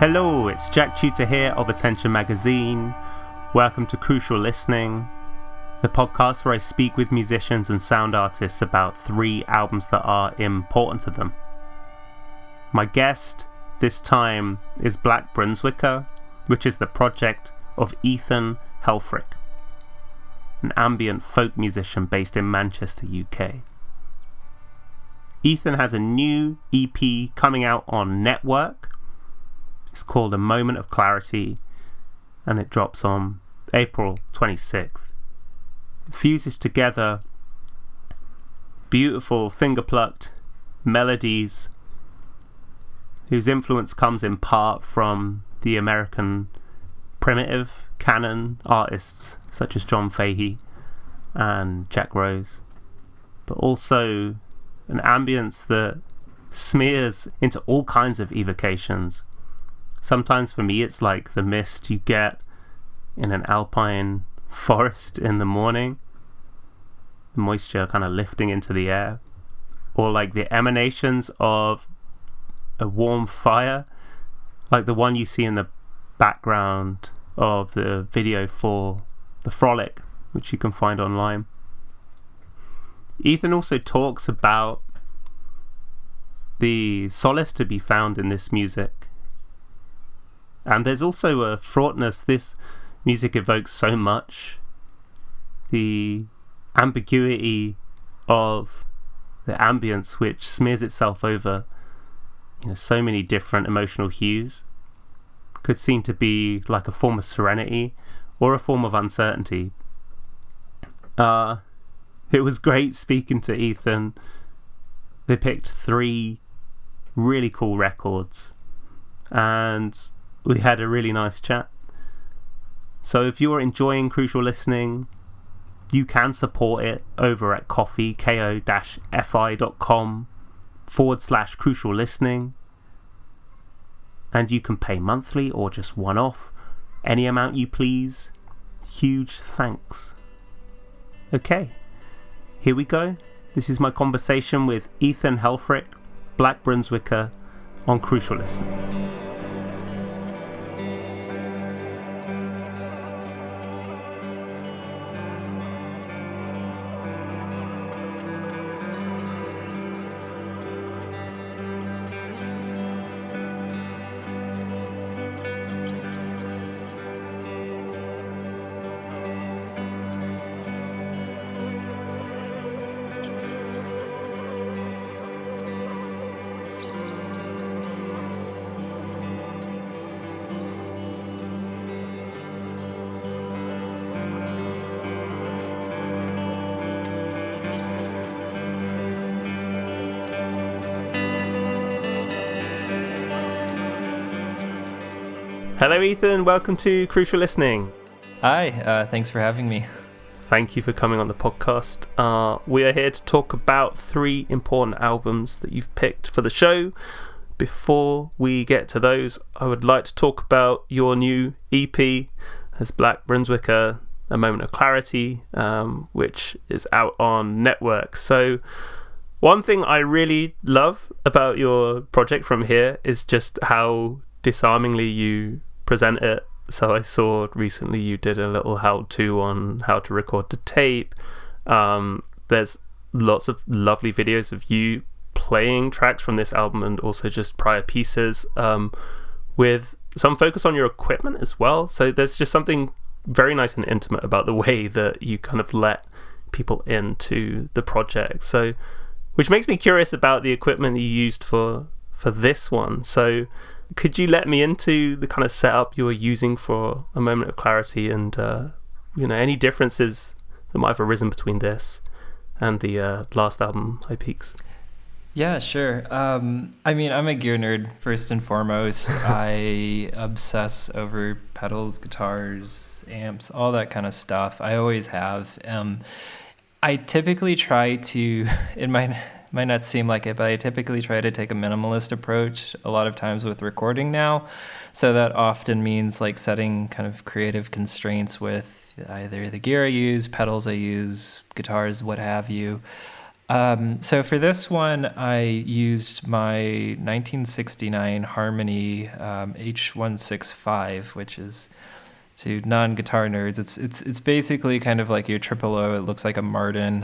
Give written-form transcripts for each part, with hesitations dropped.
Hello, it's Jack Tutor here of Attention Magazine. Welcome to Crucial Listening, the podcast where I speak with musicians and sound artists about 3 albums that are important to them. My guest this time is Black Brunswicker, which is the project of Ethan Helfrich, an ambient folk musician based in Manchester, UK. Ethan has a new EP coming out on Network. It's called A Moment of Clarity, and it drops on April 26th. It fuses together beautiful finger-plucked melodies whose influence comes in part from the American primitive canon artists such as John Fahey and Jack Rose, but also an ambience that smears into all kinds of evocations. Sometimes for me it's like the mist you get in an alpine forest in the morning, the moisture kind of lifting into the air, or like the emanations of a warm fire, like the one you see in the background of the video for The Frolic, which you can find online. Ethan also talks about the solace to be found in this music. And there's also a fraughtness. This music evokes so much. The ambiguity of the ambience, which smears itself over so many different emotional hues, could seem to be like a form of serenity or a form of uncertainty. It was great speaking to Ethan. They picked 3 really cool records and we had a really nice chat. So if you're enjoying Crucial Listening, you can support it over at ko-fi.com/crucial listening, and you can pay monthly or just one-off, any amount you please. Huge thanks. Okay, here we go. This is my conversation with Ethan Helfrich, Black Brunswicker, on Crucial Listening. Hello Ethan, welcome to Crucial Listening. Hi, thanks for having me. Thank you for coming on the podcast. We are here to talk about 3 important albums that you've picked for the show. Before we get to those, I would like to talk about your new EP as Black Brunswicker, A Moment of Clarity, which is out on Network. So one thing I really love about your project from here is just how disarmingly you present it. So I saw recently you did a little how-to on how to record the tape. There's lots of lovely videos of you playing tracks from this album and also just prior pieces, with some focus on your equipment as well. So there's just something very nice and intimate about the way that you kind of let people into the project. So, which makes me curious about the equipment that you used for this one. So could you let me into the kind of setup you were using for A Moment of Clarity, and any differences that might have arisen between this and the last album, High Peaks? Yeah, sure. I'm a gear nerd first and foremost. I obsess over pedals, guitars, amps, all that kind of stuff. I always have. I typically try to, might not seem like it, but I typically try to take a minimalist approach a lot of times with recording now. So that often means like setting kind of creative constraints with either the gear I use, pedals I use, guitars, what have you. So for this one, I used my 1969 Harmony H165, which is, to non-guitar nerds, it's basically kind of like your triple O. It looks like a Martin.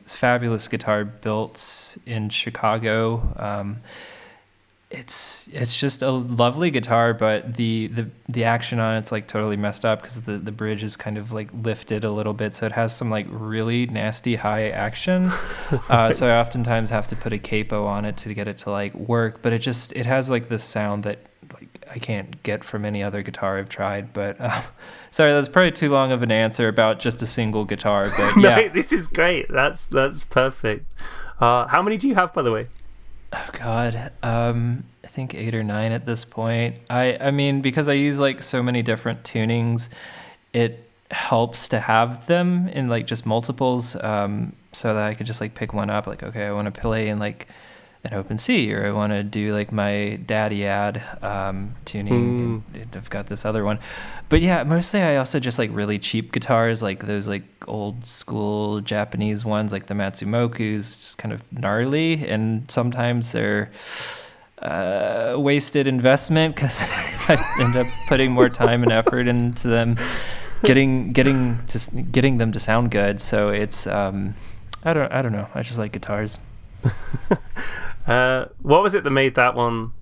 It's a fabulous guitar built in Chicago. It's just a lovely guitar, but the action on it's like totally messed up because the bridge is kind of like lifted a little bit, so it has some like really nasty high action. So I oftentimes have to put a capo on it to get it to like work, but it has like this sound that like I can't get from any other guitar I've tried. But sorry, that's probably too long of an answer about just a single guitar. But yeah, No, this is great. That's perfect. How many do you have, by the way? oh God, I think 8 or 9 at this point. I mean, because I use like so many different tunings, it helps to have them in like just multiples, so that I could just like pick one up. Like, okay, I want to play in like an open C, or I want to do like my daddy ad tuning. And I've got this other one, but yeah, mostly I also just like really cheap guitars, like those like old school Japanese ones, like the Matsumoku's, just kind of gnarly, and sometimes they're wasted investment because I end up putting more time and effort into them, getting them to sound good. So it's I don't know. I just like guitars. What was it that made that one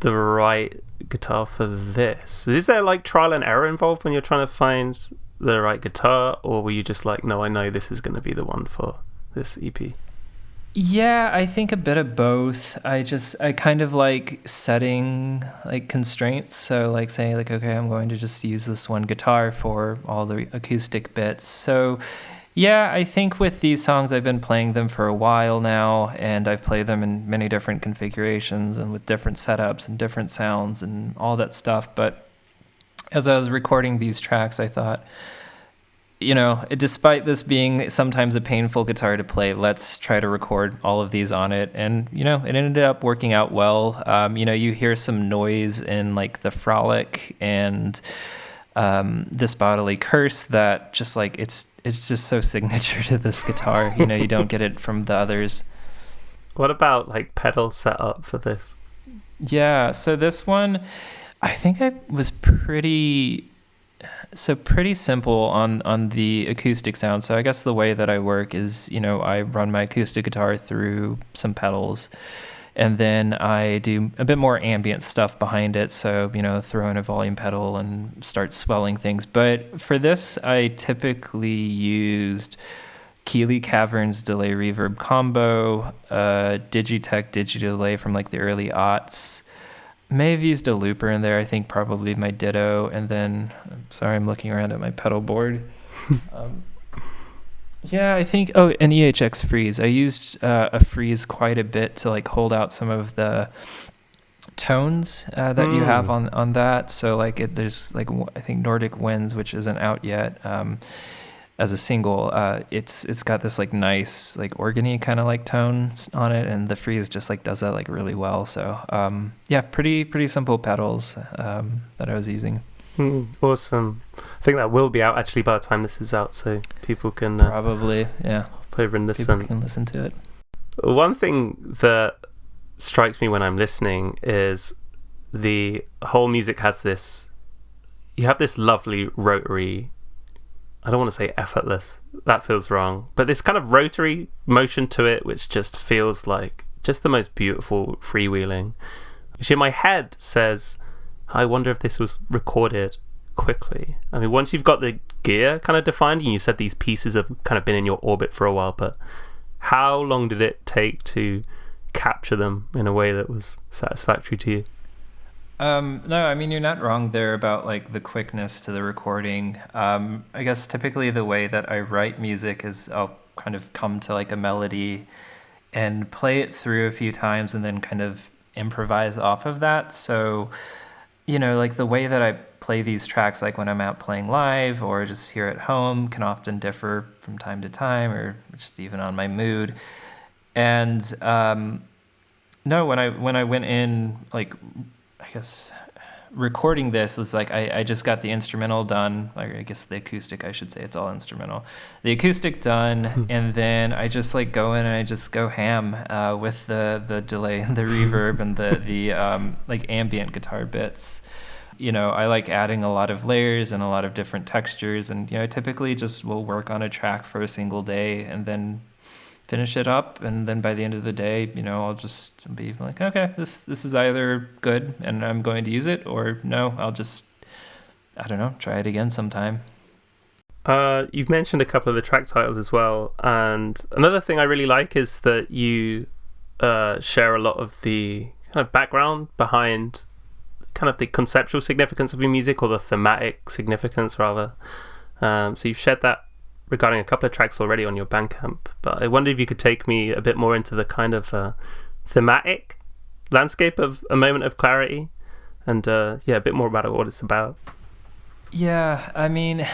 the right guitar for this? Is there like trial and error involved when you're trying to find the right guitar, or were you just like, no, I know this is going to be the one for this EP? Yeah, I think a bit of both. I kind of like setting like constraints. So like saying like, okay, I'm going to just use this one guitar for all the acoustic bits. So yeah, I think with these songs, I've been playing them for a while now, and I've played them in many different configurations and with different setups and different sounds and all that stuff. But as I was recording these tracks, I thought, despite this being sometimes a painful guitar to play, let's try to record all of these on it. And, it ended up working out well. You hear some noise in like the frolic and this bodily curse that just like, it's just so signature to this guitar. You don't get it from the others. What about like pedal setup for this? Yeah, so this one, I think I was pretty simple on the acoustic sound. So I guess the way that I work is, I run my acoustic guitar through some pedals, and then I do a bit more ambient stuff behind it. So, throw in a volume pedal and start swelling things. But for this, I typically used Keeley Caverns delay reverb combo, Digitech Digidelay from like the early aughts. May have used a looper in there, I think probably my Ditto, and then, I'm looking around at my pedal board. Yeah, I think, an EHX freeze. I used a freeze quite a bit to like hold out some of the tones that you have on that. So like there's like, I think Nordic Winds, which isn't out yet, as a single, it's got this like nice like organy kind of like tones on it, and the freeze just like does that like really well. So yeah, pretty simple pedals that I was using. Awesome. I think that will be out actually by the time this is out, so people can probably hop over and listen. People can listen to it. One thing that strikes me when I'm listening is the whole music has this. You have this lovely rotary. I don't want to say effortless. That feels wrong. But this kind of rotary motion to it, which just feels like just the most beautiful freewheeling. Which in my head says, I wonder if this was recorded quickly. I mean, once you've got the gear kind of defined, and you said these pieces have kind of been in your orbit for a while, but how long did it take to capture them in a way that was satisfactory to you? No, I mean, you're not wrong there about like the quickness to the recording. I guess typically the way that I write music is I'll kind of come to like a melody and play it through a few times and then kind of improvise off of that. So, like the way that I play these tracks, like when I'm out playing live or just here at home, can often differ from time to time or just even on my mood. And no, when I went in, like, I guess recording this is like I just got the instrumental done, like I guess the acoustic, I should say, it's all instrumental. The acoustic done, and then I just like go in and I just go ham with the delay and the reverb and the like ambient guitar bits. You know, I like adding a lot of layers and a lot of different textures, and you know, I typically just will work on a track for a single day and then finish it up, and then by the end of the day, you know, I'll just be like, okay, this is either good and I'm going to use it, or no, I'll just, I don't know, try it again sometime. You've mentioned a couple of the track titles as well, and another thing I really like is that you share a lot of the kind of background behind kind of the conceptual significance of your music, or the thematic significance rather. So you've shared that regarding a couple of tracks already on your Bandcamp, but I wonder if you could take me a bit more into the kind of thematic landscape of A Moment of Clarity, and a bit more about what it's about. Yeah, I mean,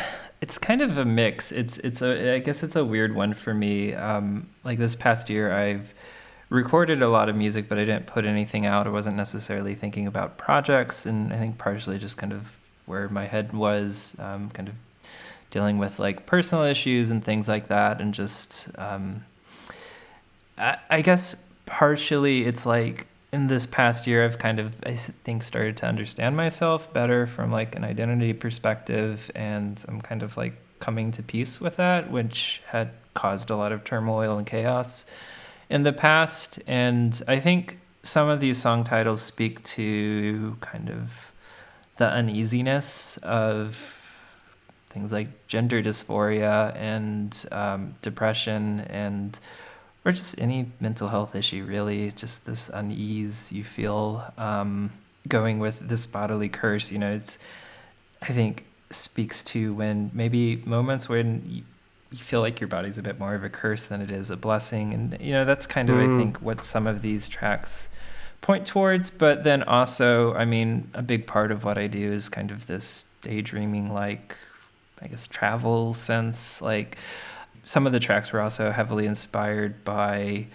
it's kind of a mix. I guess it's a weird one for me. Like this past year, I've recorded a lot of music, but I didn't put anything out. I wasn't necessarily thinking about projects, and I think partially just kind of where my head was, kind of dealing with like personal issues and things like that, and just I guess partially it's like in this past year I've kind of, I think, started to understand myself better from like an identity perspective, and I'm kind of like coming to peace with that, which had caused a lot of turmoil and chaos in the past. And I think some of these song titles speak to kind of the uneasiness of things like gender dysphoria and depression, and or just any mental health issue, really. Just this unease you feel going with this bodily curse. You know, it's, I think, speaks to when maybe moments when you feel like your body's a bit more of a curse than it is a blessing. And, you know, that's kind of, I think, what some of these tracks point towards. But then also, I mean, a big part of what I do is kind of this daydreaming, like, I guess, travel sense. Like, some of the tracks were also heavily inspired by,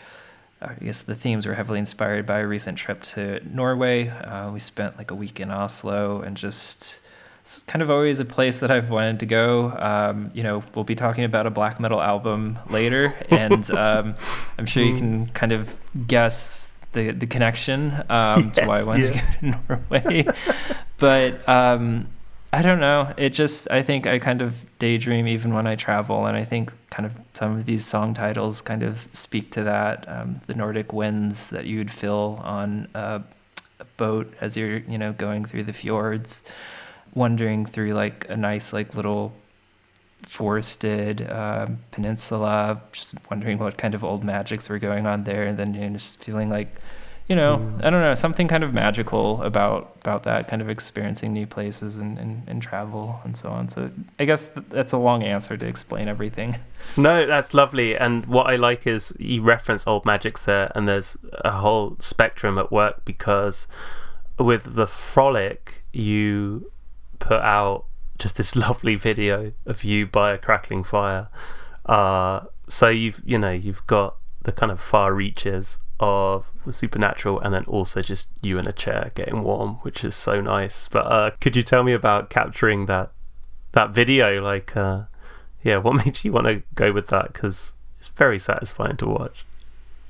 I guess the themes were heavily inspired by a recent trip to Norway. We spent like a week in Oslo, and just, it's kind of always a place that I've wanted to go. You know, we'll be talking about a black metal album later, and I'm sure you can kind of guess the connection to why I wanted to go to Norway. But I don't know. It just, I think I kind of daydream even when I travel, and I think kind of some of these song titles kind of speak to that. The Nordic winds that you would feel on a boat as you're, you know, going through the fjords, wandering through like a nice like little forested peninsula, just wondering what kind of old magics were going on there, and then, you know, just feeling like, you know, I don't know, something kind of magical about that, kind of experiencing new places and travel and so on. So I guess that's a long answer to explain everything. No, that's lovely. And what I like is you reference old magics there, and there's a whole spectrum at work, because with the Frolic, you put out just this lovely video of you by a crackling fire. So you've got the kind of far reaches of the supernatural, and then also just you in a chair getting warm, which is so nice. But could you tell me about capturing that video? Like, what made you want to go with that? Because it's very satisfying to watch.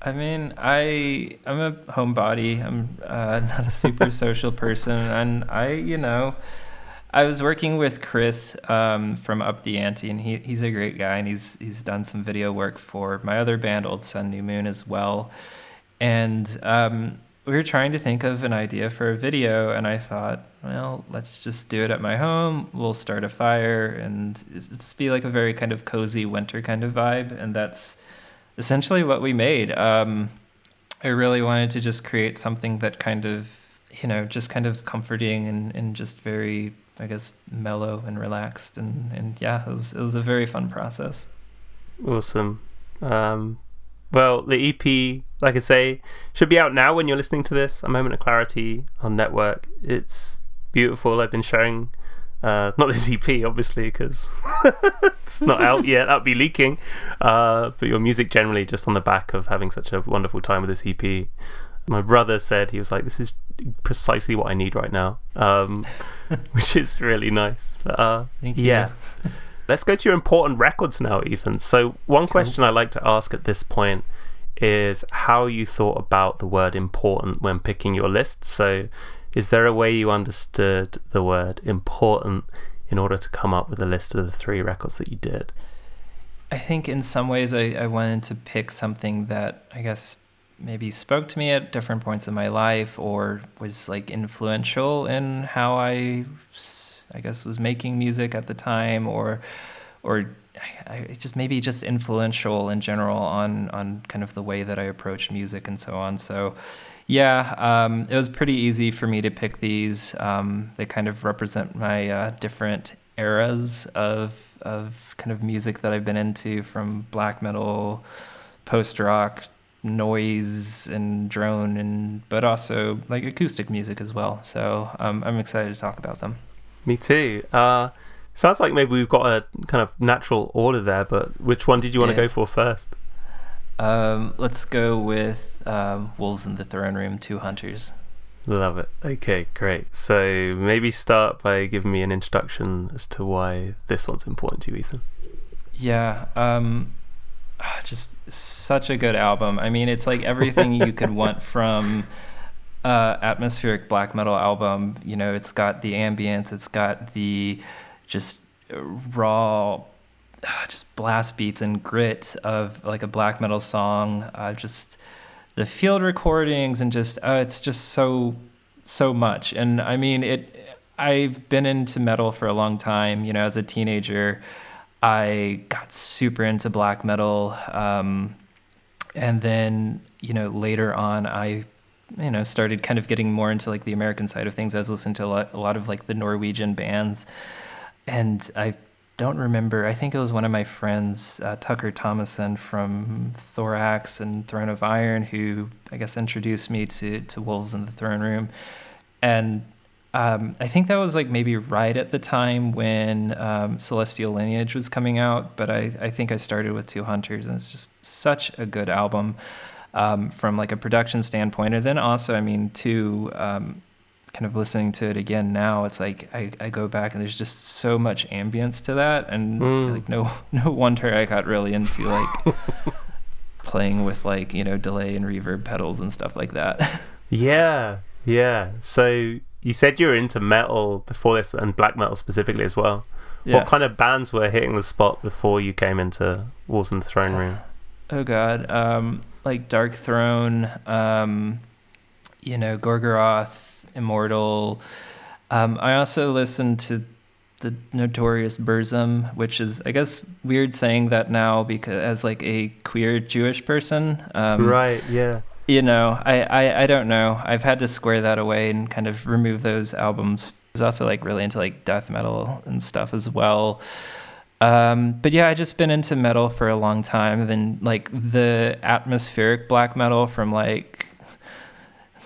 I mean, I'm a homebody. I'm not a super social person, and I was working with Chris from Up the Ante, and he's a great guy, and he's done some video work for my other band, Old Sun New Moon, as well. And we were trying to think of an idea for a video, and I thought, well, let's just do it at my home. We'll start a fire, and just be like a very kind of cozy winter kind of vibe, and that's essentially what we made. I really wanted to just create something that kind of, you know, just kind of comforting and just very, I guess, mellow and relaxed, and yeah, it was a very fun process. Awesome. Well, the EP, like I say, should be out now when you're listening to this. A Moment of Clarity on Network. It's beautiful. I've been sharing, not this EP, obviously, because it's not out yet. That'd be leaking. But your music generally, just on the back of having such a wonderful time with this EP. My brother said, he was like, this is precisely what I need right now, which is really nice. But Thank you. Yeah. Let's go to your important records now, Ethan. So one question I like to ask at this point is how you thought about the word important when picking your list. So is there a way you understood the word important in order to come up with a list of the 3 records that you did? I think in some ways I wanted to pick something that I guess maybe spoke to me at different points in my life, or was like influential in how I guess was making music at the time, or I just maybe just influential in general on kind of the way that I approach music and so on. So yeah, it was pretty easy for me to pick these. They kind of represent my different eras of kind of music that I've been into, from black metal, post-rock, noise and drone, but also like acoustic music as well. So I'm excited to talk about them. Me too. Sounds like maybe we've got a kind of natural order there, but which one did you want to go for first? Let's go with Wolves in the Throne Room, Two Hunters. Love it. Okay, great. So maybe start by giving me an introduction as to why this one's important to you, Ethan. Yeah, just such a good album. I mean, it's like everything you could want from atmospheric black metal album. You know, it's got the ambient, it's got the just raw just blast beats and grit of like a black metal song, just the field recordings, and just it's just so much. And I mean, I've been into metal for a long time. You know, as a teenager I got super into black metal, and then, you know, later on I started kind of getting more into like the American side of things. I was listening to a lot of like the Norwegian bands, and I don't remember, I think it was one of my friends, Tucker Thomason from Thorax and Throne of Iron, who I guess introduced me to Wolves in the Throne Room. And I think that was like maybe right at the time when Celestial Lineage was coming out, but I think I started with Two Hunters, and it's just such a good album from like a production standpoint. And then also, I mean, too, kind of listening to it again now, it's like I go back and there's just so much ambience to that, and like no wonder I got really into like playing with like, you know, delay and reverb pedals and stuff like that. Yeah. So you said you were into metal before this, and black metal specifically as well. Yeah. What kind of bands were hitting the spot before you came into Wolves in the Throne Room? Oh God, like Dark Throne, you know, Gorgoroth, Immortal. I also listened to the notorious Burzum, which is, I guess, weird saying that now because as like a queer Jewish person. Right, yeah. You know, I don't know. I've had to square that away and kind of remove those albums. I was also like really into like death metal and stuff as well. But yeah, I just been into metal for a long time. And then like the atmospheric black metal from like,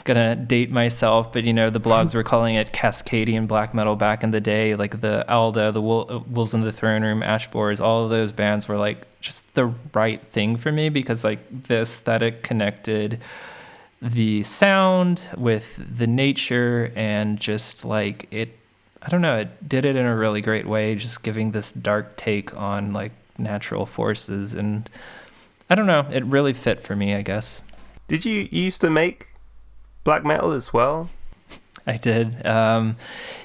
gonna date myself, but you know, the blogs were calling it Cascadian black metal back in the day, like the Alda, the Wolves in the Throne Room, Ashbores, all of those bands were like just the right thing for me, because like the aesthetic connected the sound with the nature, and just like it did it in a really great way, just giving this dark take on like natural forces, and I don't know, it really fit for me, I guess. Did you used to make black metal as well? I did.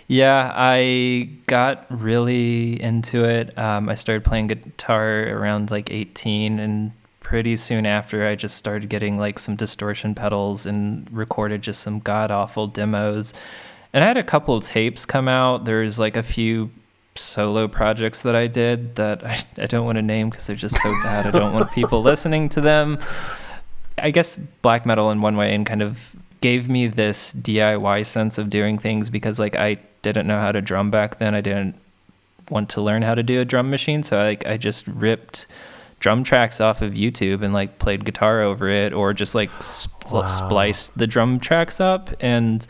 Yeah, I got really into it. I started playing guitar around like 18, and pretty soon after I just started getting like some distortion pedals and recorded just some god-awful demos. And I had a couple of tapes come out. There's like a few solo projects that I did that I don't want to name because they're just so bad. I don't want people listening to them. I guess black metal in one way and kind of gave me this DIY sense of doing things, because like I didn't know how to drum back then. I didn't want to learn how to do a drum machine, so I just ripped drum tracks off of YouTube and like played guitar over it, or just like spliced the drum tracks up, and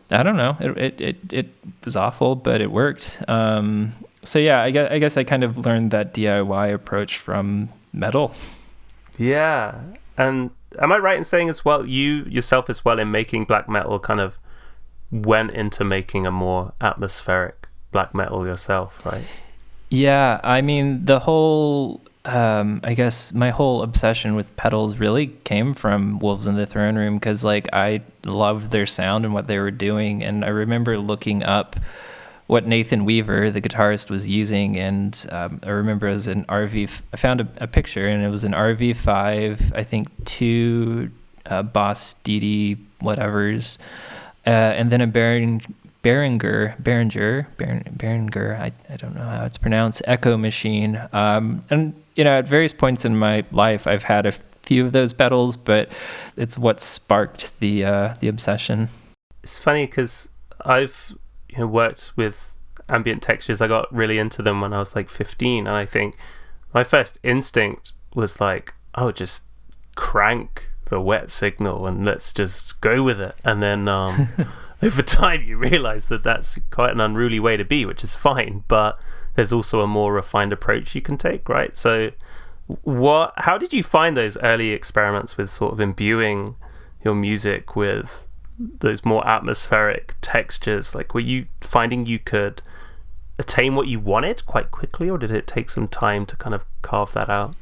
I don't know, it was awful, but it worked. So yeah, I guess I kind of learned that DIY approach from metal. Yeah. And am I right in saying as well, you yourself as well in making black metal kind of went into making a more atmospheric black metal yourself, right? Yeah, I mean, the whole, I guess my whole obsession with pedals really came from Wolves in the Throne Room, because like I loved their sound and what they were doing. And I remember looking up what Nathan Weaver, the guitarist, was using. And I remember it was an I found a picture, and it was an RV5, I think 2 Boss DD whatevers, and then a Behringer, I don't know how it's pronounced, Echo Machine. And, you know, at various points in my life, I've had a few of those pedals, but it's what sparked the obsession. It's funny because I've worked with ambient textures. I got really into them when I was like 15, and I think my first instinct was like, oh, just crank the wet signal and let's just go with it. And then over time you realize that that's quite an unruly way to be, which is fine, but there's also a more refined approach you can take, right? So how did you find those early experiments with sort of imbuing your music with those more atmospheric textures? Like, were you finding you could attain what you wanted quite quickly, or did it take some time to kind of carve that out?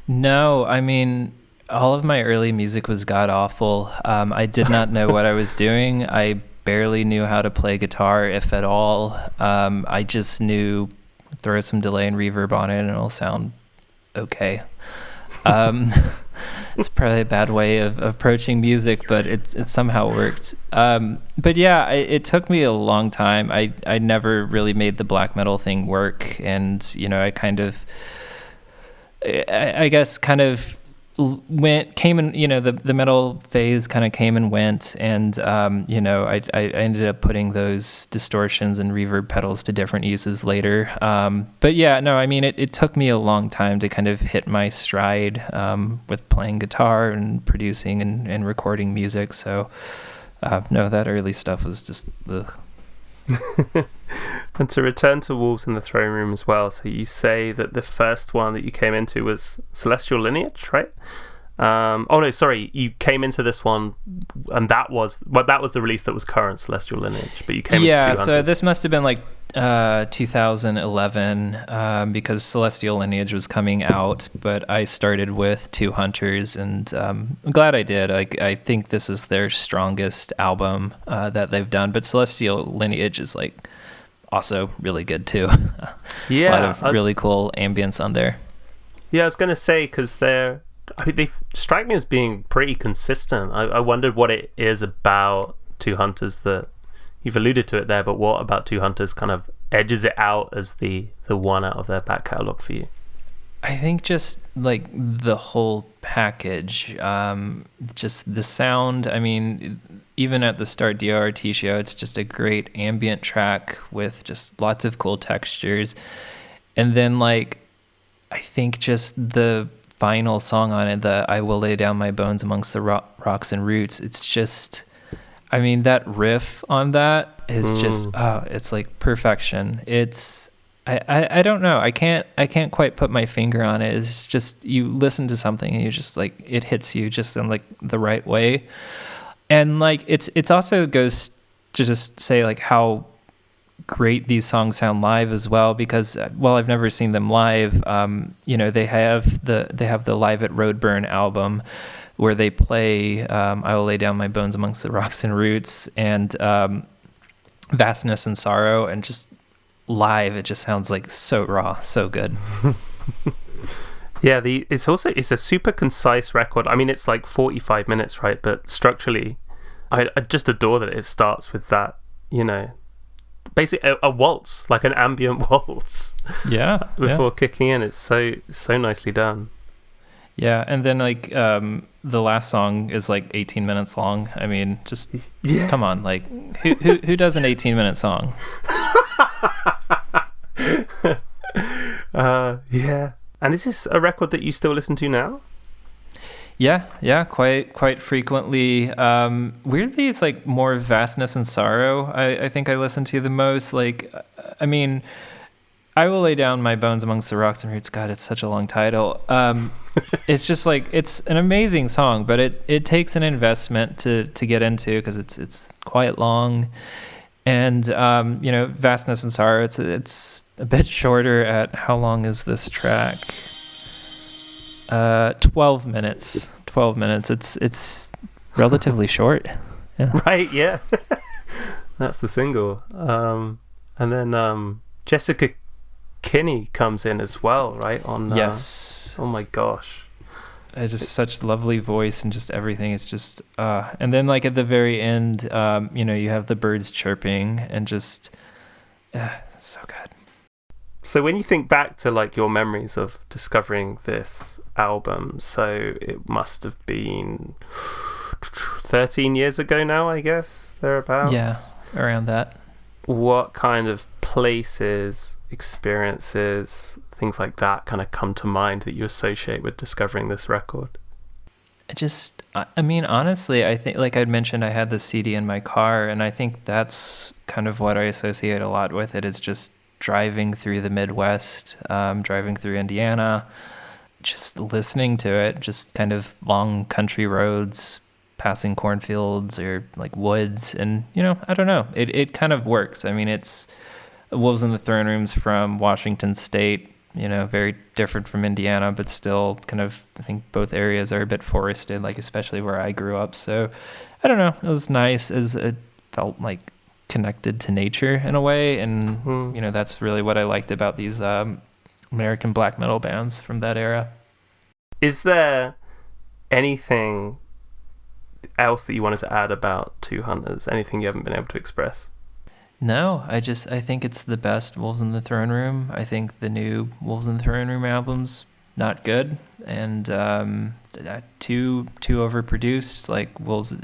No, I mean, all of my early music was god-awful. I did not know what I was doing. I barely knew how to play guitar, if at all. I just knew throw some delay and reverb on it and it'll sound okay. It's probably a bad way of approaching music, but it somehow worked. But yeah, it took me a long time. I never really made the black metal thing work, and I guess came in, the metal phase kind of came and went, and I ended up putting those distortions and reverb pedals to different uses later. But yeah, no, I mean, it took me a long time to kind of hit my stride with playing guitar and producing and recording music. So no, that early stuff was just ugh. And to return to Wolves in the Throne Room as well, so you say that the first one that you came into was Celestial Lineage, right? You came into this one, and that was the release that was current Celestial Lineage, but you came into Two Hunters. So this must have been like 2011, because Celestial Lineage was coming out, but I started with Two Hunters, and I'm glad I did. I think this is their strongest album that they've done, but Celestial Lineage is like also really good too. Yeah, a lot of really cool ambience on there. Yeah, I was going to say, because they strike me as being pretty consistent. I wondered what it is about Two Hunters that you've alluded to it there, but what about Two Hunters kind of edges it out as the one out of their back catalogue for you? I think just like the whole package, just the sound. I mean, even at the Start DRT show, it's just a great ambient track with just lots of cool textures. And then like, I think just the final song on it, the I Will Lay Down My Bones Amongst the Rocks and Roots, it's just, I mean, that riff on that is just, it's like perfection. It's, I don't know. I can't quite put my finger on it. It's just, you listen to something and you just like, it hits you just in like the right way. And like, it's also goes to just say like how great these songs sound live as well, because while I've never seen them live, they have the Live at Roadburn album where they play I Will Lay Down My Bones Amongst the Rocks and Roots and Vastness and Sorrow, and just live it just sounds like so raw, so good. Yeah, it's a super concise record. I mean, it's like 45 minutes, right? But structurally, I just adore that it starts with that, basically a waltz, like an ambient waltz. Yeah. Before kicking in. It's so nicely done. Yeah, and then like the last song is like 18 minutes long. I mean, just come on, like who does an 18-minute song? Yeah. And is this a record that you still listen to now? Yeah, quite frequently. Weirdly, it's like more Vastness and Sorrow. I think I listen to the most. Like, I mean, I Will Lay Down My Bones Amongst the Rocks and Roots. God, it's such a long title. it's just like, it's an amazing song, but it takes an investment to get into, because it's quite long. And Vastness and Sorrow, it's a bit shorter at, how long is this track? 12 minutes. It's relatively short. Yeah. Right, yeah. That's the single. And then Jessica Kinney comes in as well, right? Yes. Oh my gosh. Just such lovely voice, and just everything is just and then like at the very end, you have the birds chirping, and just so good. So when you think back to like your memories of discovering this album, so it must have been 13 years ago now, I guess, thereabouts. Yeah, around that. What kind of places, experiences, things like that kind of come to mind that you associate with discovering this record? Honestly, I think, like I'd mentioned, I had the CD in my car, and I think that's kind of what I associate a lot with it, is just driving through the Midwest, driving through Indiana, just listening to it, just kind of long country roads, passing cornfields or like woods, and I don't know, it kind of works. I mean, it's Wolves in the Throne Room's from Washington State, very different from Indiana, but still kind of, I think both areas are a bit forested, like especially where I grew up. So I don't know, it was nice, as it felt like connected to nature in a way, and that's really what I liked about these American black metal bands from that era. Is there anything else that you wanted to add about Two Hunters? Anything you haven't been able to express? No, I think it's the best Wolves in the Throne Room. I think the new Wolves in the Throne Room album's not good, and too overproduced. Like Wolves,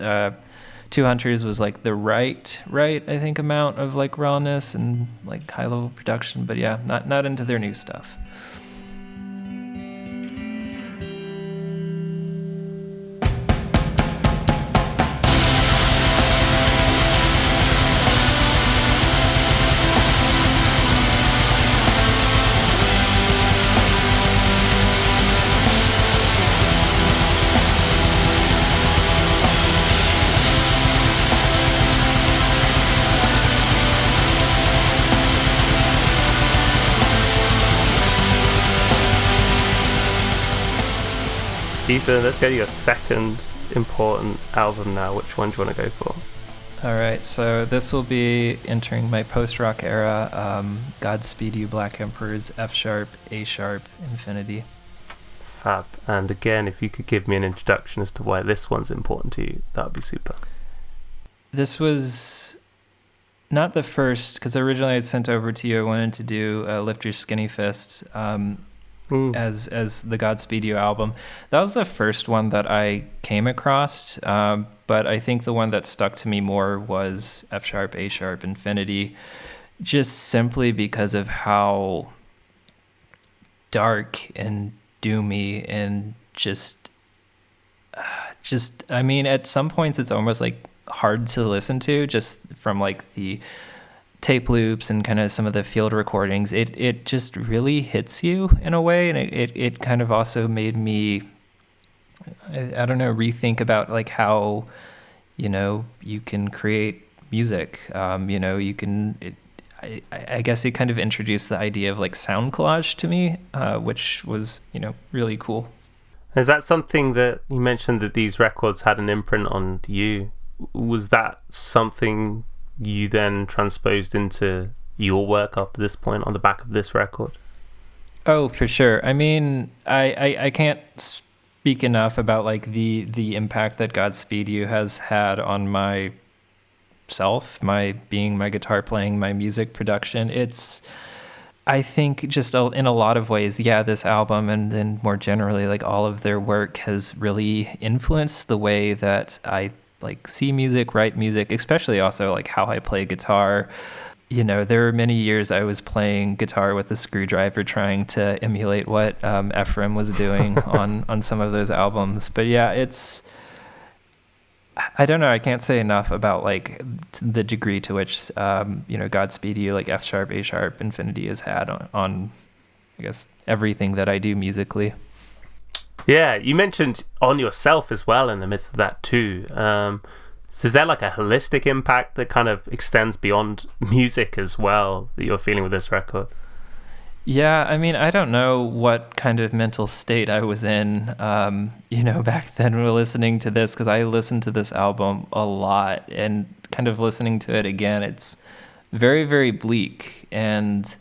Two Hunters was like the right I think amount of like rawness and like high level production, but yeah, not into their new stuff. Ethan, let's go to your second important album now. Which one do you want to go for? All right, so this will be entering my post-rock era. Godspeed You Black Emperor's F sharp, A sharp, Infinity. Fab. And again, if you could give me an introduction as to why this one's important to you, that would be super. This was not the first, because originally I'd sent over to you, I wanted to do Lift Your Skinny Fists. As the Godspeed You album. That was the first one that I came across, but I think the one that stuck to me more was F sharp, A sharp, Infinity, just simply because of how dark and doomy and just I mean, at some points it's almost like hard to listen to, just from like the tape loops and kind of some of the field recordings. It just really hits you in a way, and it kind of also made me, I don't know, rethink about like how you can create music. You can I guess it kind of introduced the idea of like sound collage to me, which was really cool. Is that something that you mentioned, that these records had an imprint on you? Was that something you then transposed into your work after this point on the back of this record? Oh, for sure. I mean, I can't speak enough about like the impact that Godspeed You has had on myself, my guitar playing, my music production. It's, I think, just in a lot of ways, yeah, this album and then more generally like all of their work has really influenced the way that I like see music, write music, especially also like how I play guitar. There were many years I was playing guitar with a screwdriver trying to emulate what Ephraim was doing on some of those albums. But yeah, it's, I don't know, I can't say enough about like the degree to which Godspeed You, like F sharp, A sharp, Infinity has had on I guess everything that I do musically. Yeah, you mentioned on yourself as well in the midst of that too. So is there like a holistic impact that kind of extends beyond music as well that you're feeling with this record? Yeah, I mean, I don't know what kind of mental state I was in, back then when we were listening to this, because I listened to this album a lot, and kind of listening to it again, it's very, very bleak. And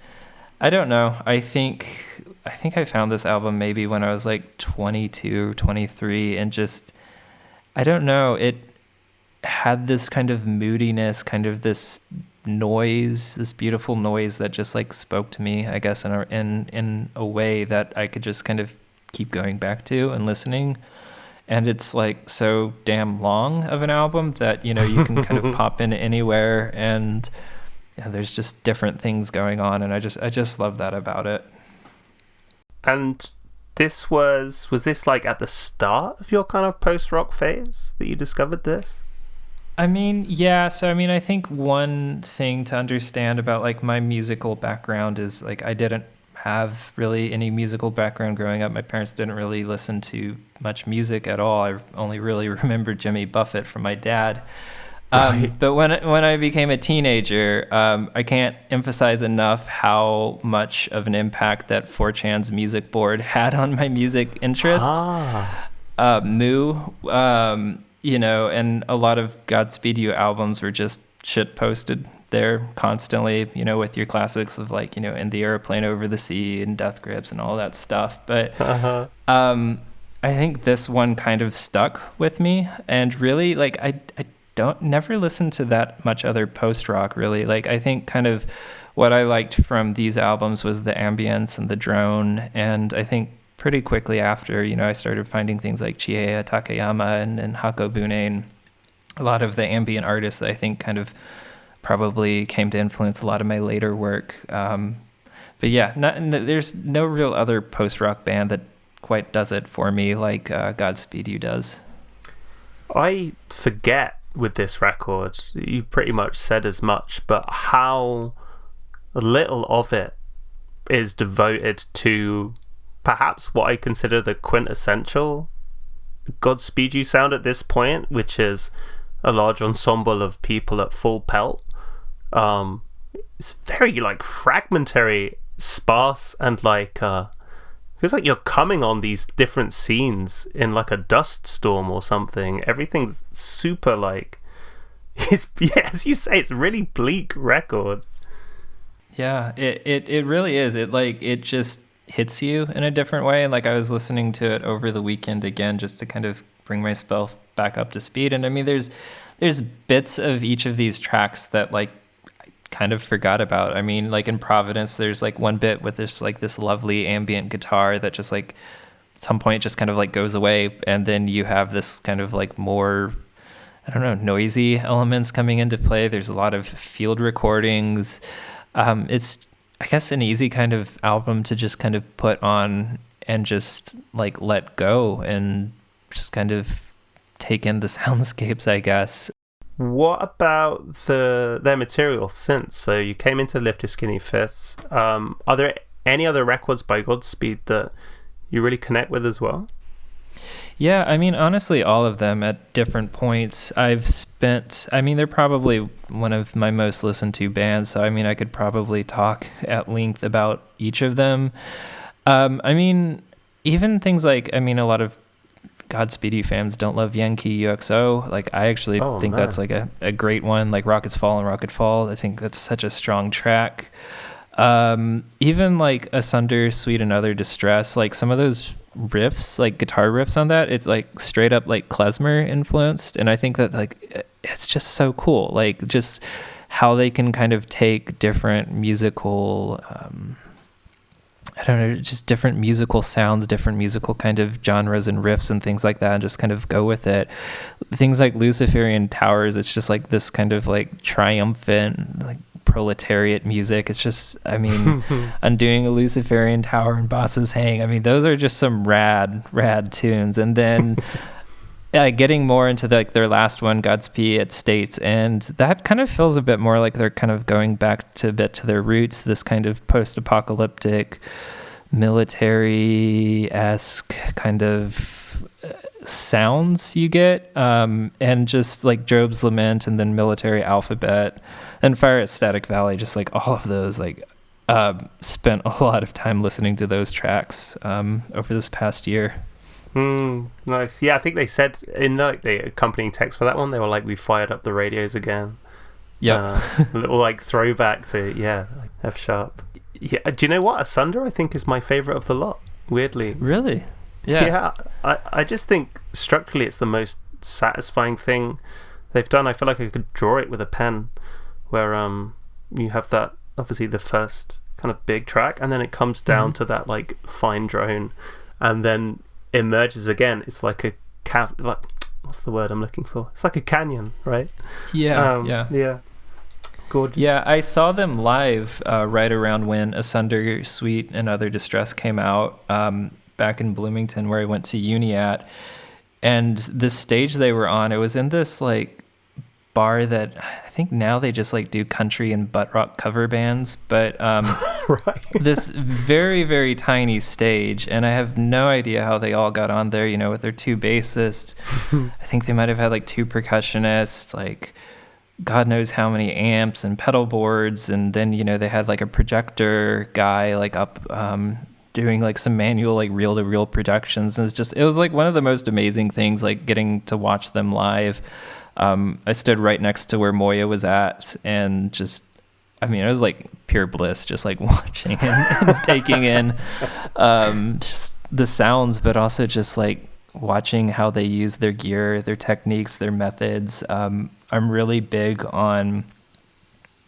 I don't know, I think I found this album maybe when I was like 22 or 23, and just, I don't know, it had this kind of moodiness, kind of this noise, this beautiful noise that just like spoke to me, I guess, in a way that I could just kind of keep going back to and listening. And it's like so damn long of an album that, you can kind of pop in anywhere, and there's just different things going on, and I just love that about it. And this was this like at the start of your kind of post-rock phase that you discovered this? I mean, yeah. So, I mean, I think one thing to understand about like my musical background is like I didn't have really any musical background growing up. My parents didn't really listen to much music at all. I only really remember Jimmy Buffett from my dad. Right. But when I became a teenager, I can't emphasize enough how much of an impact that 4chan's music board had on my music interests. Moo. And a lot of Godspeed You albums were just shit posted there constantly, with your classics of like, In the Airplane Over the Sea and Death Grips and all that stuff. But I think this one kind of stuck with me, and really like I don't never listen to that much other post-rock really. Like I think kind of what I liked from these albums was the ambience and the drone, and I think pretty quickly after, I started finding things like Chie Takayama and Hako Bune, and a lot of the ambient artists that I think kind of probably came to influence a lot of my later work. But yeah, there's no real other post-rock band that quite does it for me like Godspeed You does. I forget with this record, you pretty much said as much, but how little of it is devoted to perhaps what I consider the quintessential Godspeed You sound at this point, which is a large ensemble of people at full pelt. It's very like fragmentary, sparse, and like feels like you're coming on these different scenes in like a dust storm or something. Everything's super like as you say, it's a really bleak record. Yeah, it really is. It just hits you in a different way. And like I was listening to it over the weekend again just to kind of bring myself back up to speed. And I mean, there's bits of each of these tracks that like I kind of forgot about. I mean, like in Providence, there's like one bit with this lovely ambient guitar that just like at some point just kind of like goes away, and then you have this kind of like more, I don't know, noisy elements coming into play. There's a lot of field recordings. It's, I guess, an easy kind of album to just kind of put on and just like let go and just kind of take in the soundscapes, I guess. What about their material since? So you came into Lift Your Skinny Fists. Are there any other records by Godspeed that you really connect with as well? Yeah, I mean, honestly, all of them at different points. They're probably one of my most listened to bands, so I mean, I could probably talk at length about each of them. I mean, even things like, a lot of Godspeed You fans don't love Yankee UXO. Like, I actually think that's like a great one, like Rockets Fall and Rocket Fall. I think that's such a strong track. Even like Asunder, Sweet and Other Distress, like some of those riffs, like guitar riffs on that, it's like straight up like klezmer influenced, and I think that like it's just so cool, like just how they can kind of take different musical just different musical sounds, different musical kind of genres and riffs and things like that, and just kind of go with it. Things like Luciferian Towers, it's just like this kind of like triumphant like proletariat music. It's just, Undoing a Luciferian Tower and Bosses Hang, those are just some rad tunes. And then getting more into their last one, Godspeed at States, and that kind of feels a bit more like they're kind of going back to a bit to their roots, this kind of post-apocalyptic military-esque kind of sounds you get, and just like Job's Lament and then Military Alphabet and Fire at Static Valley, just like all of those, like spent a lot of time listening to those tracks over this past year. Nice. Yeah, I think they said in like the accompanying text for that one, they were like, we fired up the radios again. Yeah. A little like throwback to like F sharp. Yeah. Do you know what? Asunder I think is my favorite of the lot, weirdly. Really? Yeah. I just think structurally it's the most satisfying thing they've done. I feel like I could draw it with a pen, where you have that, obviously the first kind of big track, and then it comes down to that like fine drone, and then emerges again. It's like a like, what's the word I'm looking for? It's like a canyon, right? Yeah. Gorgeous. Yeah, I saw them live right around when Asunder, Sweet, and Other Distress came out, back in Bloomington, where I went to uni at. And the stage they were on, it was in this like bar that I think now they just like do country and butt rock cover bands, but right. This very, very tiny stage, and I have no idea how they all got on there, with their two bassists. I think they might have had like two percussionists, like God knows how many amps and pedal boards, and then they had like a projector guy like up doing like some manual like reel-to-reel productions, and it was like one of the most amazing things, like getting to watch them live. I stood right next to where Moya was at, and just, I mean, it was like pure bliss, just like watching and taking in just the sounds, but also just like watching how they use their gear, their techniques, their methods. I'm really big on,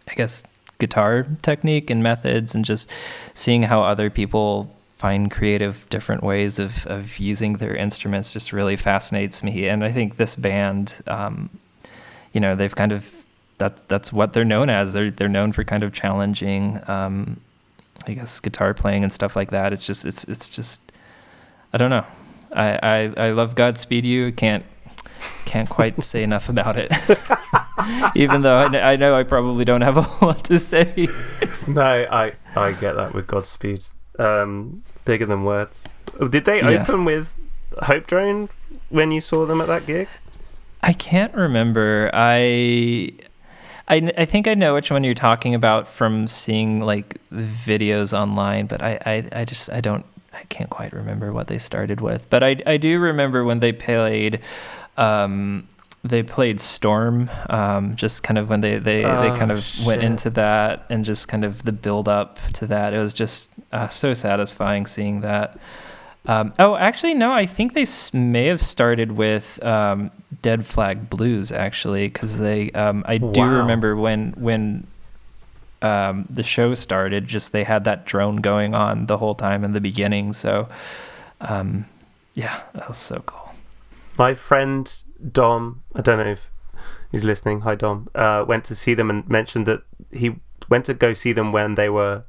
I guess, guitar technique and methods, and just seeing how other people find creative different ways of using their instruments just really fascinates me. And I think this band, they've kind of, that's what they're known as. They're known for kind of challenging, I guess, guitar playing and stuff like that. It's just, I don't know. I love Godspeed You. Can't quite say enough about it. Even though I know I probably don't have a lot to say. No, I get that with Godspeed. Bigger than words. Did they open with Hope Drone when you saw them at that gig? I can't remember. I think I know which one you're talking about from seeing like videos online, but I can't quite remember what they started with. But I do remember when they played Storm, just kind of when they kind of went into that, and just kind of the build up to that. It was just so satisfying seeing that. Actually, no, I think they may have started with Dead Flag Blues, actually, because I do remember when the show started, just they had that drone going on the whole time in the beginning. So, that was so cool. My friend Dom, I don't know if he's listening, hi Dom, went to see them and mentioned that he went to go see them when they were,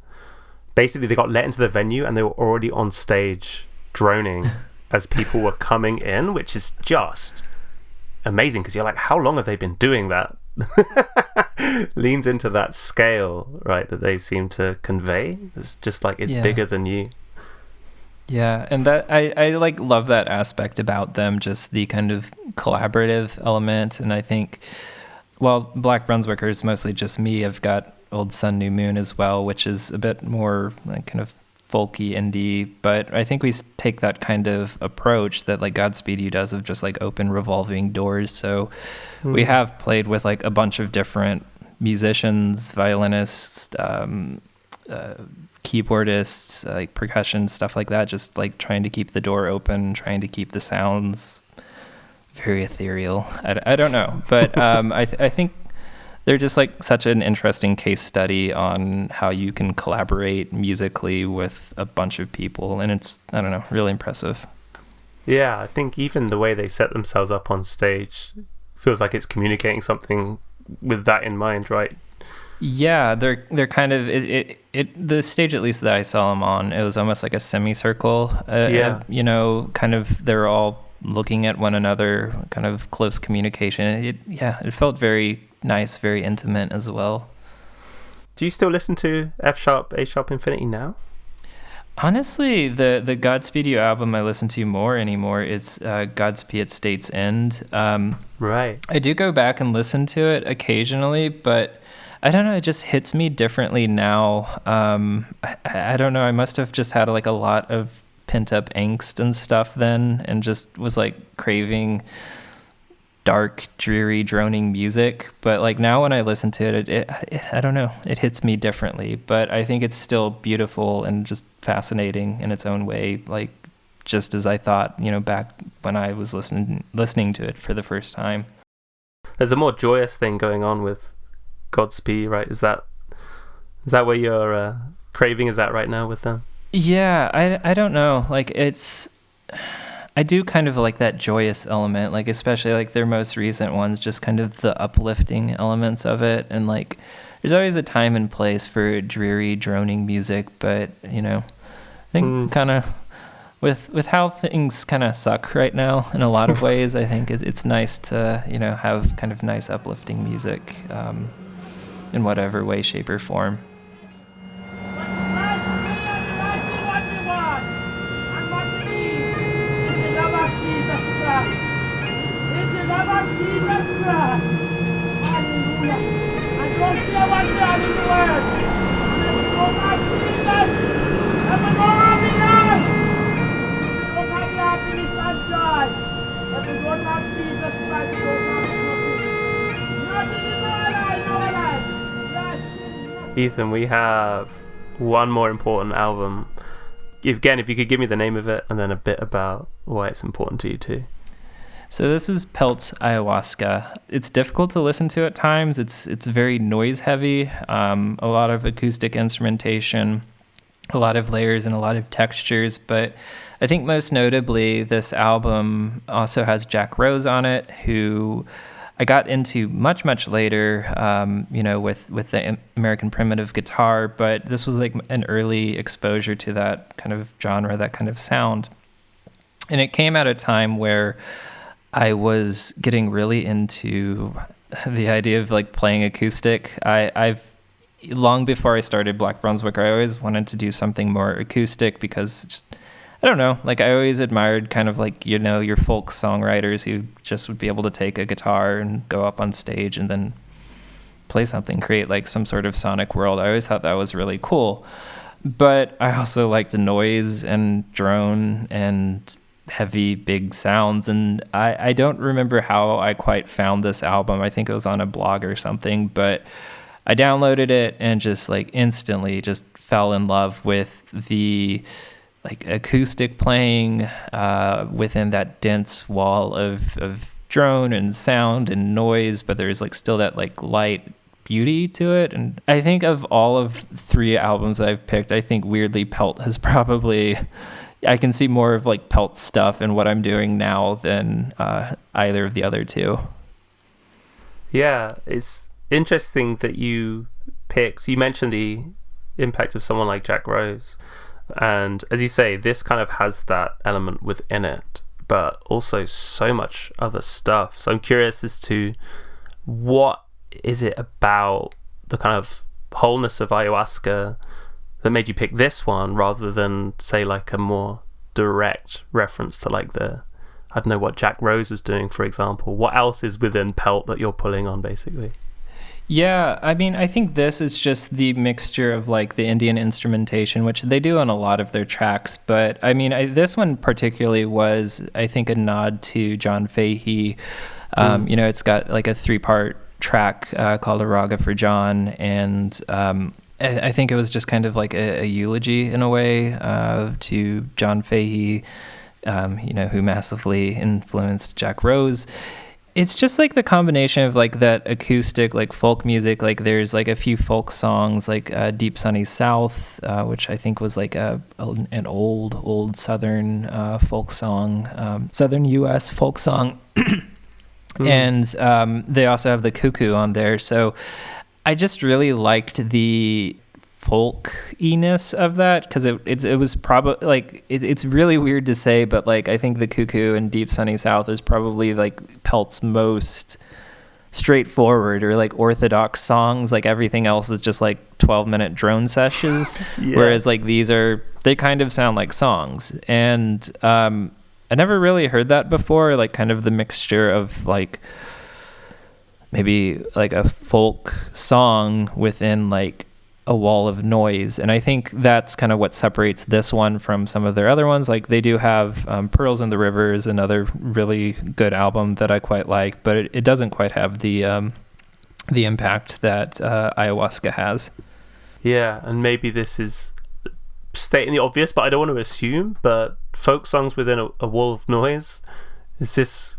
basically they got let into the venue and they were already on stage droning as people were coming in, which is just amazing, because you're like, how long have they been doing that? Leans into that scale, right, that they seem to convey. It's just like, it's bigger than you. Yeah, and that I like love that aspect about them, just the kind of collaborative element. And I think, well, Black Brunswicker is mostly just me. I've got Old Sun, New Moon as well, which is a bit more like kind of folky indie. But I think we take that kind of approach that like Godspeed You does, of just like open revolving doors. So we have played with like a bunch of different musicians, violinists, keyboardists, like percussion, stuff like that, just like trying to keep the door open, trying to keep the sounds very ethereal. I don't know, but I think they're just like such an interesting case study on how you can collaborate musically with a bunch of people, and it's, I don't know, really impressive. Yeah, I think even the way they set themselves up on stage feels like it's communicating something with that in mind, right? Yeah, they're kind of the stage, at least that I saw them on, it was almost like a semicircle. Kind of they're all looking at one another, kind of close communication. It felt very nice, very intimate as well. Do you still listen to F sharp, A sharp Infinity now? Honestly, the Godspeed You album I listen to more anymore is Godspeed at State's End. Right. I do go back and listen to it occasionally, but I don't know, it just hits me differently now. I don't know, I must have just had like a lot of pent up angst and stuff then, and just was like craving dark, dreary, droning music. But like now when I listen to it, I don't know, it hits me differently. But I think it's still beautiful and just fascinating in its own way. Like just as I thought, back when I was listening to it for the first time. There's a more joyous thing going on with Godspeed, right? Is that where your craving is at right now with them? Yeah, I don't know. Like I do kind of like that joyous element, like especially like their most recent ones, just kind of the uplifting elements of it. And like there's always a time and place for dreary, droning music, but I think kind of with how things kind of suck right now in a lot of ways, I think it's nice to have kind of nice uplifting music in whatever way, shape, or form. Ethan, we have one more important album. Again, if you could give me the name of it and then a bit about why it's important to you too. So this is Pelt's Ayahuasca. It's difficult to listen to at times. It's very noise heavy, a lot of acoustic instrumentation, a lot of layers and a lot of textures. But I think most notably, this album also has Jack Rose on it, who I got into much, much later, with the American primitive guitar. But this was like an early exposure to that kind of genre, that kind of sound. And it came at a time where I was getting really into the idea of like playing acoustic. I've long before I started Black Brunswicker, I always wanted to do something more acoustic because just, I don't know, like I always admired kind of like, your folk songwriters who just would be able to take a guitar and go up on stage and then play something, create like some sort of sonic world. I always thought that was really cool. But I also liked noise and drone and heavy, big sounds. And I don't remember how I quite found this album. I think it was on a blog or something, but I downloaded it and just like instantly just fell in love with the like acoustic playing within that dense wall of drone and sound and noise, but there's like still that like light beauty to it. And I think of all of 3 albums I've picked, I think weirdly Pelt has probably, I can see more of like Pelt stuff in what I'm doing now than either of the other 2. Yeah, it's interesting that you pick. So you mentioned the impact of someone like Jack Rose, and as you say, this kind of has that element within it, but also so much other stuff. So I'm curious as to what is it about the kind of wholeness of ayahuasca that made you pick this one rather than say like a more direct reference to like I don't know what Jack Rose was doing, for example. What else is within Pelt that you're pulling on basically? Yeah, I mean, I think this is just the mixture of like the Indian instrumentation, which they do on a lot of their tracks. But I mean, this one particularly was, I think, a nod to John Fahey. It's got like a 3-part track called A Raga for John. And I think it was just kind of like a eulogy in a way to John Fahey, who massively influenced Jack Rose. It's just like the combination of like that acoustic, like folk music. Like there's like a few folk songs like Deep Sunny South, which I think was like an old Southern folk song, Southern U.S. folk song. And they also have the cuckoo on there. So I just really liked the folkiness of that, because it was probably like it's really weird to say, but like I think the cuckoo and Deep Sunny South is probably like Pelt's most straightforward or like orthodox songs. Like everything else is just like 12-minute drone sessions. Whereas like they kind of sound like songs. And I never really heard that before, like kind of the mixture of like maybe like a folk song within like a wall of noise. And I think that's kind of what separates this one from some of their other ones. Like they do have Pearls in the River is another really good album that I quite like, but it doesn't quite have the impact that Ayahuasca has. Yeah, and maybe this is stating the obvious, but I don't want to assume, but folk songs within a wall of noise, is this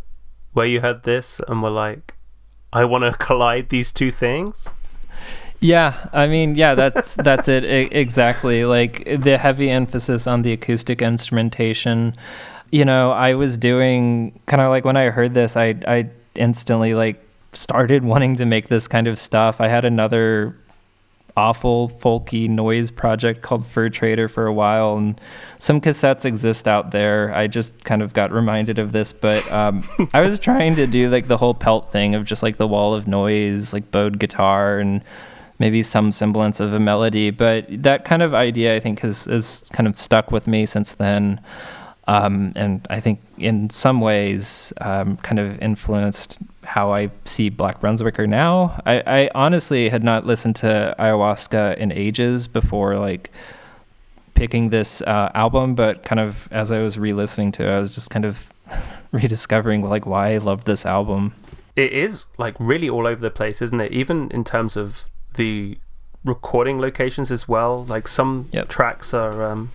where you had this and were like, I want to collide these two things? Yeah, I mean, yeah, that's it exactly. Like the heavy emphasis on the acoustic instrumentation. You know, I was doing kind of like when I heard this, I instantly like started wanting to make this kind of stuff. I had another awful folky noise project called Fur Trader for a while, and some cassettes exist out there. I just kind of got reminded of this, but I was trying to do like the whole pelt thing of just like the wall of noise, like bowed guitar and maybe some semblance of a melody, but that kind of idea I think has kind of stuck with me since then, and I think in some ways kind of influenced how I see Black Brunswicker now. I honestly had not listened to Ayahuasca in ages before like picking this album, but kind of as I was re-listening to it, I was just kind of rediscovering like why I loved this album. It is like really all over the place, isn't it? Even in terms of the recording locations as well. Like some tracks are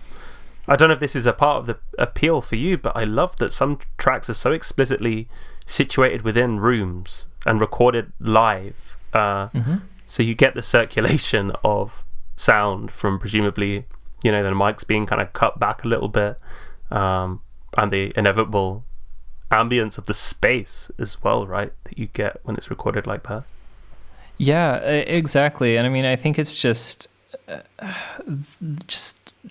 I don't know if this is a part of the appeal for you, but I love that some tracks are so explicitly situated within rooms and recorded live, so you get the circulation of sound from presumably, you know, the mics being kind of cut back a little bit, and the inevitable ambience of the space as well, right, that you get when it's recorded like that. Yeah, exactly. And I mean, I think it's just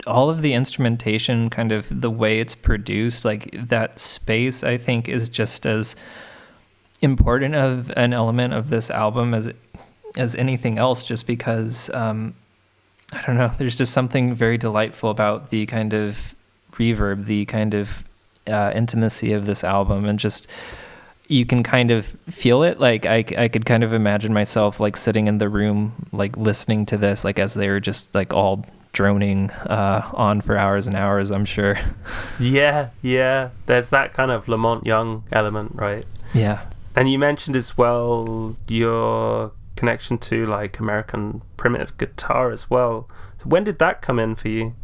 all of the instrumentation, kind of the way it's produced, like that space, I think is just as important of an element of this album as anything else, just because, I don't know, there's just something very delightful about the kind of reverb, the kind of intimacy of this album, and just you can kind of feel it. Like I could kind of imagine myself like sitting in the room, like listening to this, like as they were just like all droning on for hours and hours, I'm sure. Yeah. There's that kind of Lamont Young element, right? Yeah. And you mentioned as well your connection to like American primitive guitar as well. So when did that come in for you?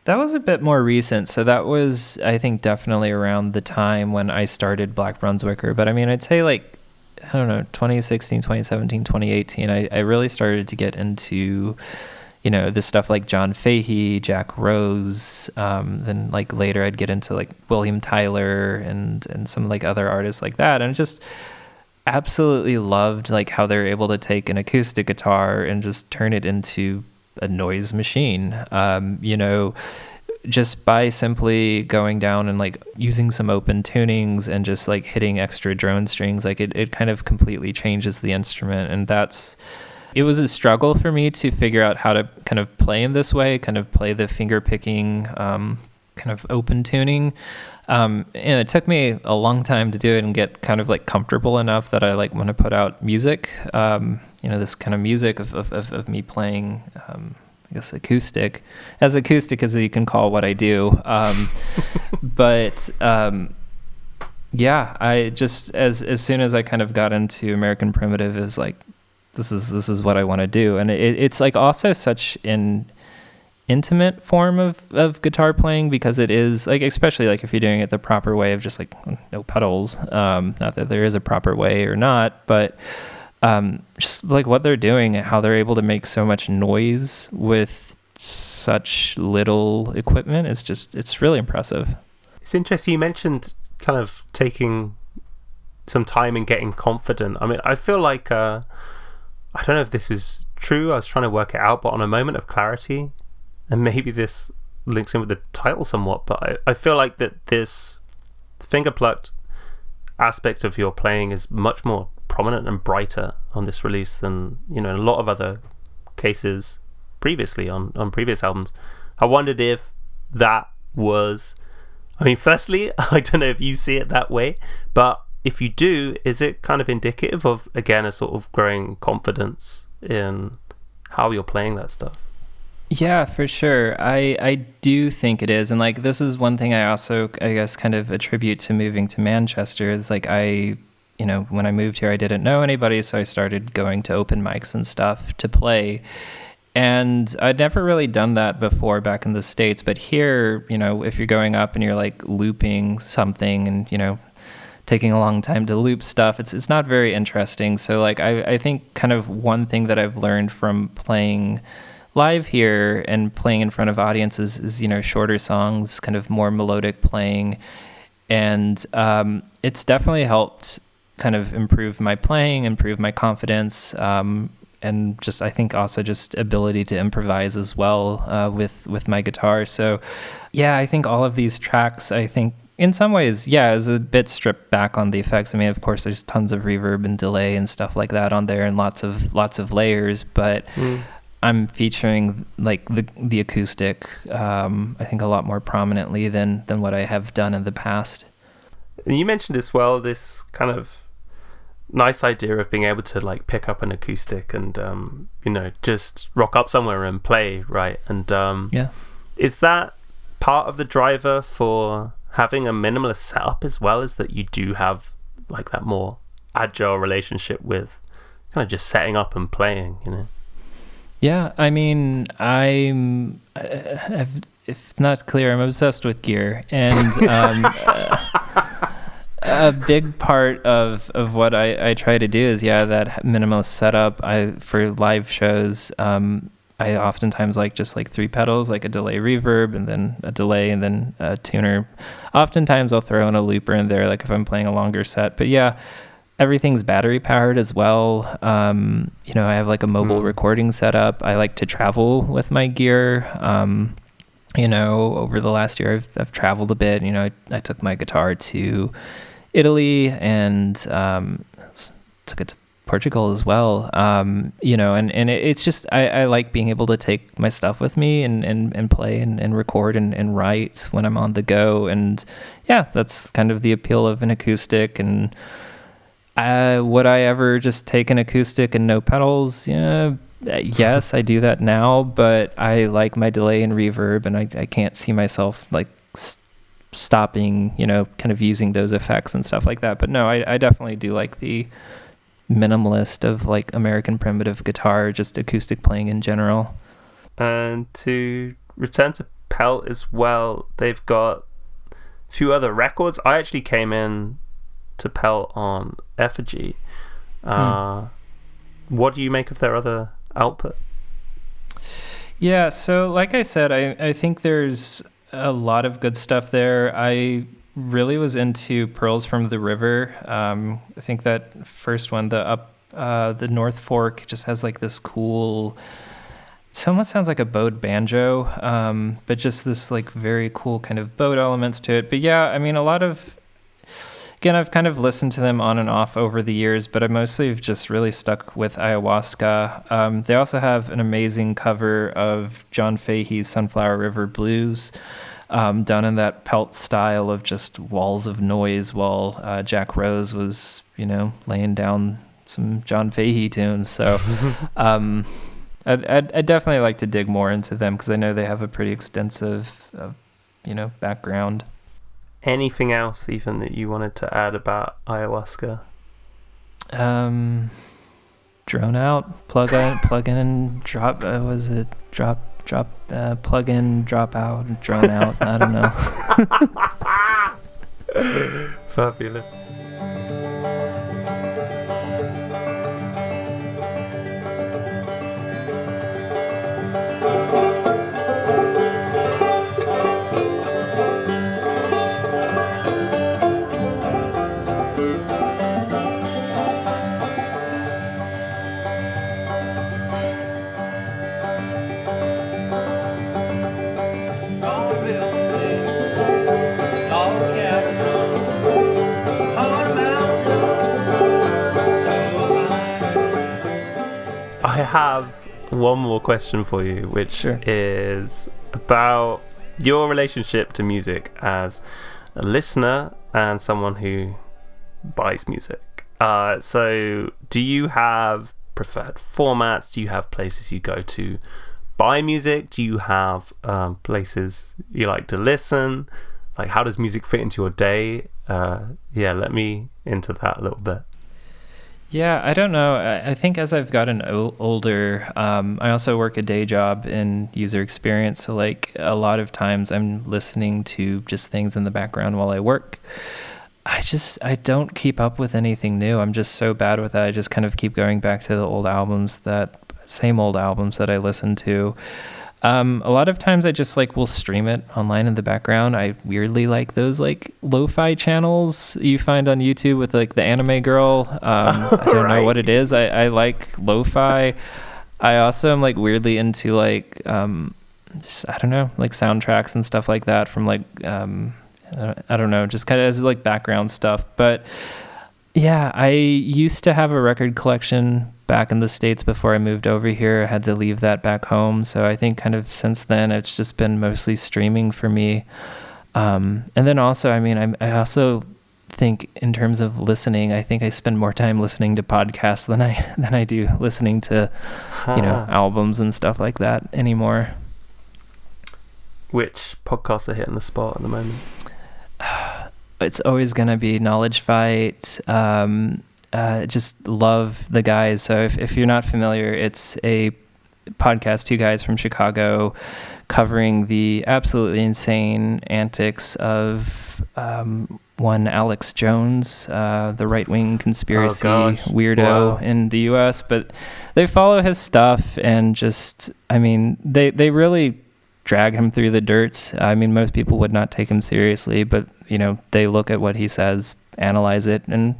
That was a bit more recent. So that was, I think, definitely around the time when I started Black Brunswicker. But I mean, I'd say like, I don't know, 2016, 2017, 2018, I really started to get into, you know, this stuff like John Fahey, Jack Rose. Then like later I'd get into like William Tyler and some like other artists like that. And just absolutely loved like how they're able to take an acoustic guitar and just turn it into a noise machine, you know, just by simply going down and like using some open tunings and just like hitting extra drone strings. Like it kind of completely changes the instrument. And it was a struggle for me to figure out how to kind of play in this way, kind of play the finger picking, kind of open tuning. And it took me a long time to do it and get kind of like comfortable enough that I like want to put out music, you know, this kind of music of me playing, I guess acoustic as you can call what I do. But yeah, I just, as soon as I kind of got into American Primitive, is like, this is what I want to do. And it's like also such an intimate form of guitar playing, because it is like, especially like if you're doing it the proper way of just like no pedals, not that there is a proper way or not, but just like what they're doing, how they're able to make so much noise with such little equipment, it's really impressive. It's interesting you mentioned kind of taking some time and getting confident. I mean, I feel like I don't know if this is true, I was trying to work it out, but on a moment of clarity, and maybe this links in with the title somewhat, but I feel like that this finger plucked aspect of your playing is much more prominent and brighter on this release than, you know, in a lot of other cases previously on previous albums. I wondered if that was, I mean, firstly, I don't know if you see it that way, but if you do, is it kind of indicative of, again, a sort of growing confidence in how you're playing that stuff? Yeah, for sure. I do think it is. And like, this is one thing I also, I guess, kind of attribute to moving to Manchester. Is like, you know, when I moved here, I didn't know anybody. So I started going to open mics and stuff to play. And I'd never really done that before back in the States. But here, you know, if you're going up and you're like looping something and, you know, taking a long time to loop stuff, it's not very interesting. So like, I think kind of one thing that I've learned from playing live here and playing in front of audiences is, you know, shorter songs, kind of more melodic playing. And it's definitely helped kind of improve my playing, improve my confidence, and just, I think also just ability to improvise as well with my guitar. So yeah, I think all of these tracks, I think in some ways, yeah, is a bit stripped back on the effects. I mean, of course, there's tons of reverb and delay and stuff like that on there and lots of layers, but I'm featuring like the acoustic, I think a lot more prominently than what I have done in the past. You mentioned as well this kind of nice idea of being able to like pick up an acoustic and you know, just rock up somewhere and play, right? And yeah, is that part of the driver for having a minimalist setup as well, is that you do have like that more agile relationship with kind of just setting up and playing, you know? Yeah, I mean, if it's not clear, I'm obsessed with gear, and a big part of what I try to do is, yeah, that minimalist setup. For live shows, I oftentimes like just like 3 pedals, like a delay reverb and then a delay and then a tuner. Oftentimes I'll throw in a looper in there, like if I'm playing a longer set. But yeah, everything's battery powered as well. You know, I have like a mobile recording setup. I like to travel with my gear. You know, over the last year, I've traveled a bit. You know, I took my guitar to Italy and took it to Portugal as well. You know, and it's just, I like being able to take my stuff with me and play and record and write when I'm on the go. And yeah, that's kind of the appeal of an acoustic. And would I ever just take an acoustic and no pedals? Yeah, yes, I do that now, but I like my delay and reverb, and I can't see myself like stopping, you know, kind of using those effects and stuff like that. But no, I definitely do like the minimalist of like American primitive guitar, just acoustic playing in general. And to return to Pelt as well, they've got a few other records. I actually came in to Pelt on Effigy. What do you make of their other output? Yeah, so like I said, I think there's a lot of good stuff there. I really was into Pearls from the River. I think that first one, the North Fork, just has like this cool, it almost sounds like a bowed banjo, but just this like very cool kind of bowed elements to it. But yeah, I mean, again, I've kind of listened to them on and off over the years, but I mostly have just really stuck with Ayahuasca. They also have an amazing cover of John Fahey's Sunflower River Blues, done in that Pelt style of just walls of noise while Jack Rose was, you know, laying down some John Fahey tunes. So I'd definitely like to dig more into them because I know they have a pretty extensive, you know, background. Anything else even that you wanted to add about Ayahuasca? Drone out, plug in and drop. Was it drop? Plug in, drop out, drone out. I don't know. Fabulous. have one more question for you, which is about your relationship to music as a listener and someone who buys music. So do you have preferred formats? Do you have places you go to buy music? Do you have places you like to listen? Like, how does music fit into your day? Let me into that a little bit. Yeah, I don't know. I think as I've gotten older, I also work a day job in user experience. So like a lot of times I'm listening to just things in the background while I work. I don't keep up with anything new. I'm just so bad with that. I just kind of keep going back to the same old albums that I listened to. A lot of times I just will stream it online in the background. I weirdly like those lo-fi channels you find on YouTube with the anime girl. I don't know what it is. I like lo-fi. I also am weirdly into just, I don't know, soundtracks and stuff like that from I don't know, just kind of as background stuff. But yeah, I used to have a record collection back in the States before I moved over here. I had to leave that back home. So I think kind of since then, it's just been mostly streaming for me. And then also, I also think in terms of listening, I think I spend more time listening to podcasts than I do listening to, albums and stuff like that anymore. Which podcasts are hitting the spot at the moment? It's always going to be Knowledge Fight. Just love the guys. So if you're not familiar, it's a podcast, two guys from Chicago covering the absolutely insane antics of one Alex Jones, the right-wing conspiracy weirdo in the US. But they follow his stuff and just, they really drag him through the dirt. Most people would not take him seriously, but they look at what he says, analyze it, and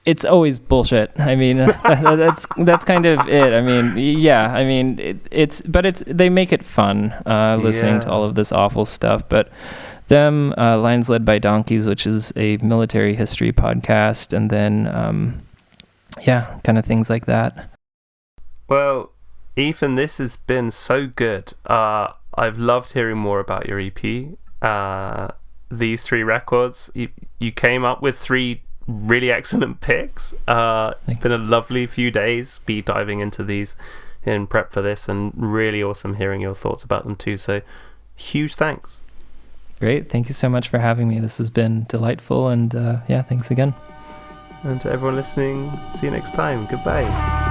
it's always bullshit. That's kind of it. They make it fun listening to all of this awful stuff. But them, Lines Led by Donkeys, which is a military history podcast, and then kind of things like that. Well, Ethan, this has been so good. I've loved hearing more about your EP. These 3 records, you came up with 3 really excellent picks. It's been a lovely few days be diving into these in prep for this, and really awesome hearing your thoughts about them too. So huge thanks. Great. Thank you so much for having me. This has been delightful, and thanks again. And to everyone listening, see you next time. Goodbye.